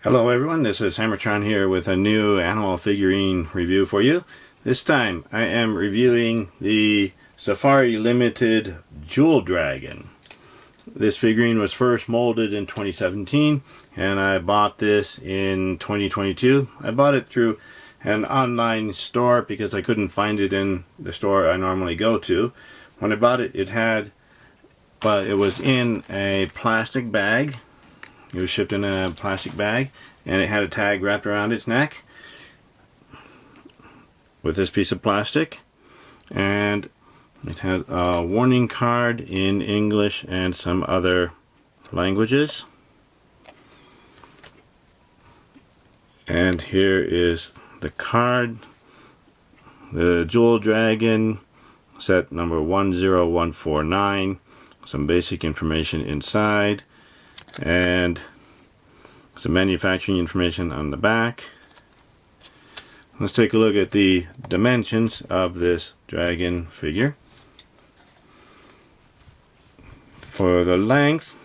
Hello everyone, this is HammerTron here with a new animal figurine review for you. This time I am reviewing the Safari Limited Jewel Dragon. This figurine was first molded in 2017 and I bought this in 2022. I bought it through an online store because I couldn't find it in the store I normally go to. When I bought it, it was in a plastic bag. It was shipped in a plastic bag and it had a tag wrapped around its neck with this piece of plastic, and it had a warning card in English and some other languages. And here is the card. The Jewel Dragon, set number 10149, some basic information inside, and some manufacturing information on the back. Let's take a look at the dimensions of this dragon figure. For the length,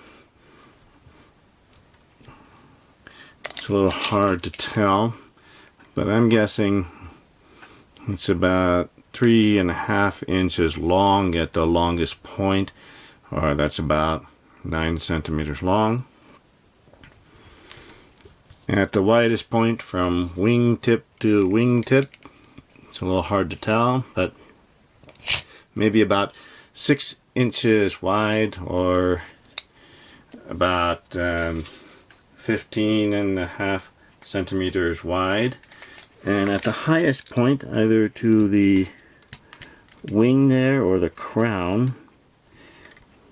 it's a little hard to tell, but I'm guessing it's about 3.5 inches long at the longest point, or that's about 9 centimeters long. At the widest point from wingtip to wingtip, it's a little hard to tell, but maybe about 6 inches wide, or about 15.5 centimeters wide. And at the highest point, either to the wing there or the crown,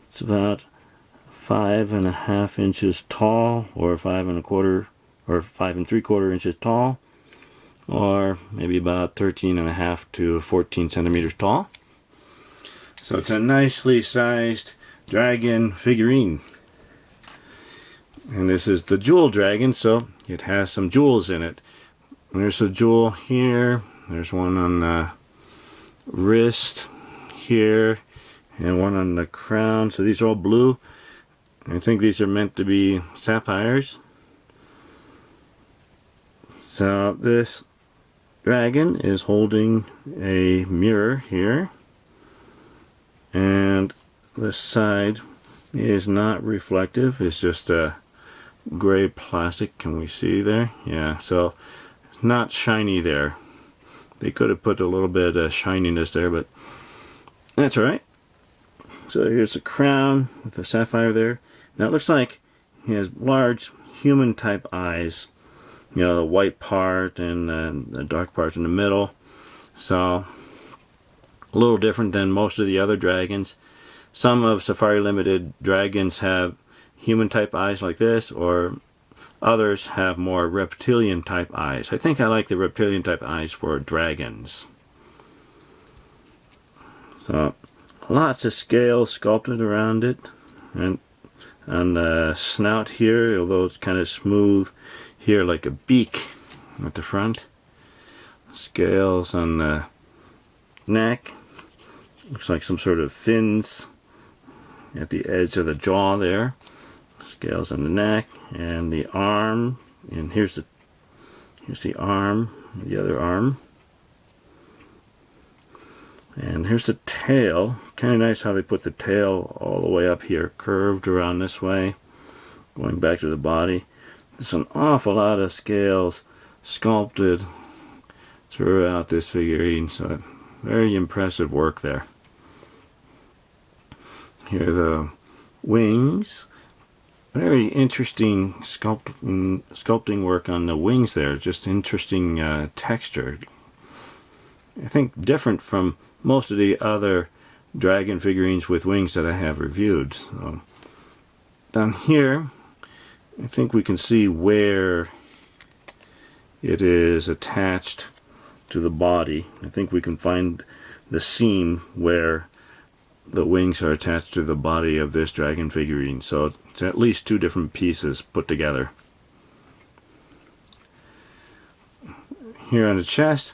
it's about 5.5 inches tall, or 5.25 or 5.75 inches tall, or maybe about 13.5 to 14 centimeters tall. So it's a nicely sized dragon figurine. And this is the Jewel Dragon, so it has some jewels in it. There's a jewel here, there's one on the wrist here, and one on the crown. So these are all blue. I think these are meant to be sapphires. So this dragon is holding a mirror here, and this side is not reflective, it's just a gray plastic. Can we see there? Yeah, so not shiny there. They could have put a little bit of shininess there, but that's alright. So here's the crown with the sapphire there. Now it looks like he has large human type eyes, you know, the white part and the dark part in the middle. So a little different than most of the other dragons. Some of Safari Limited dragons have human type eyes like this, or others have more reptilian type eyes. I think I like the reptilian type eyes for dragons. So lots of scales sculpted around it, and on the snout here, although it's kind of smooth here like a beak at the front. Scales on the neck, looks like some sort of fins at the edge of the jaw there. Scales on the neck and the arm, and here's the arm, the other arm. And here's the tail. Kind of nice how they put the tail all the way up here, curved around this way, going back to the body. There's an awful lot of scales sculpted throughout this figurine, so very impressive work there. Here are the wings. Very interesting sculpting work on the wings there. Just interesting texture. I think different from most of the other dragon figurines with wings that I have reviewed. So down here, I think we can see where it is attached to the body. I think we can find the seam where the wings are attached to the body of this dragon figurine. So it's at least 2 different pieces put together. Here on the chest,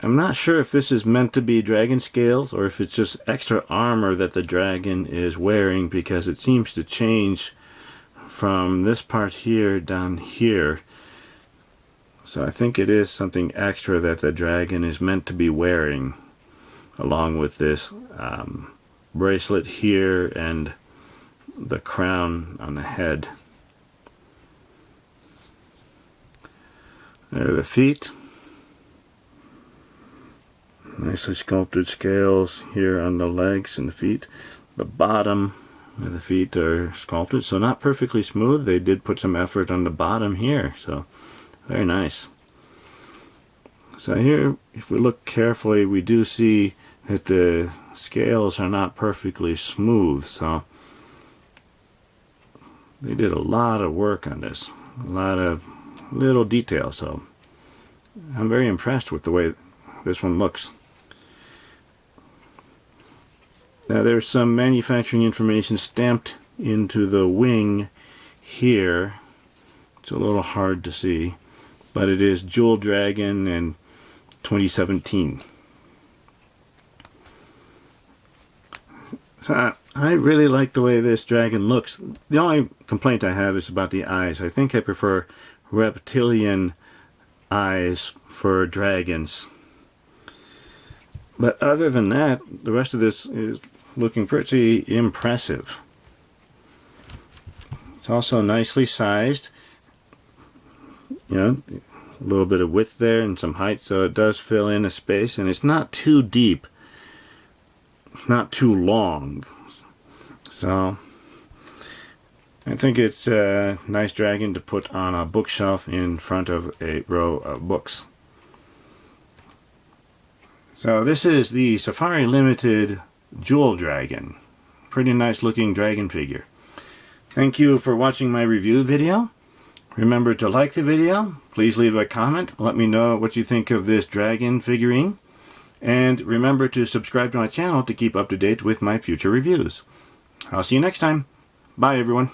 I'm not sure if this is meant to be dragon scales or if it's just extra armor that the dragon is wearing, because it seems to change from this part here down here. So I think it is something extra that the dragon is meant to be wearing, along with this bracelet here and the crown on the head. There are the feet. Nicely sculpted scales here on the legs and the feet. The bottom of the feet are sculpted, so not perfectly smooth. They did put some effort on the bottom here, so very nice. So here, if we look carefully, we do see that the scales are not perfectly smooth, so they did a lot of work on this, a lot of little detail, so I'm very impressed with the way this one looks. Now there's some manufacturing information stamped into the wing here. It's a little hard to see, but it is Jewel Dragon and 2017. So I really like the way this dragon looks. The only complaint I have is about the eyes. I think I prefer reptilian eyes for dragons. But other than that, the rest of this is looking pretty impressive. It's also nicely sized. You know, a little bit of width there and some height, so it does fill in a space, and it's not too deep, not too long. So I think it's a nice dragon to put on a bookshelf in front of a row of books. So this is the Safari Limited Jewel Dragon. Pretty nice looking dragon figure. Thank you for watching my review video. Remember to like the video. Please leave a comment. Let me know what you think of this dragon figurine. And remember to subscribe to my channel to keep up to date with my future reviews. I'll see you next time. Bye everyone.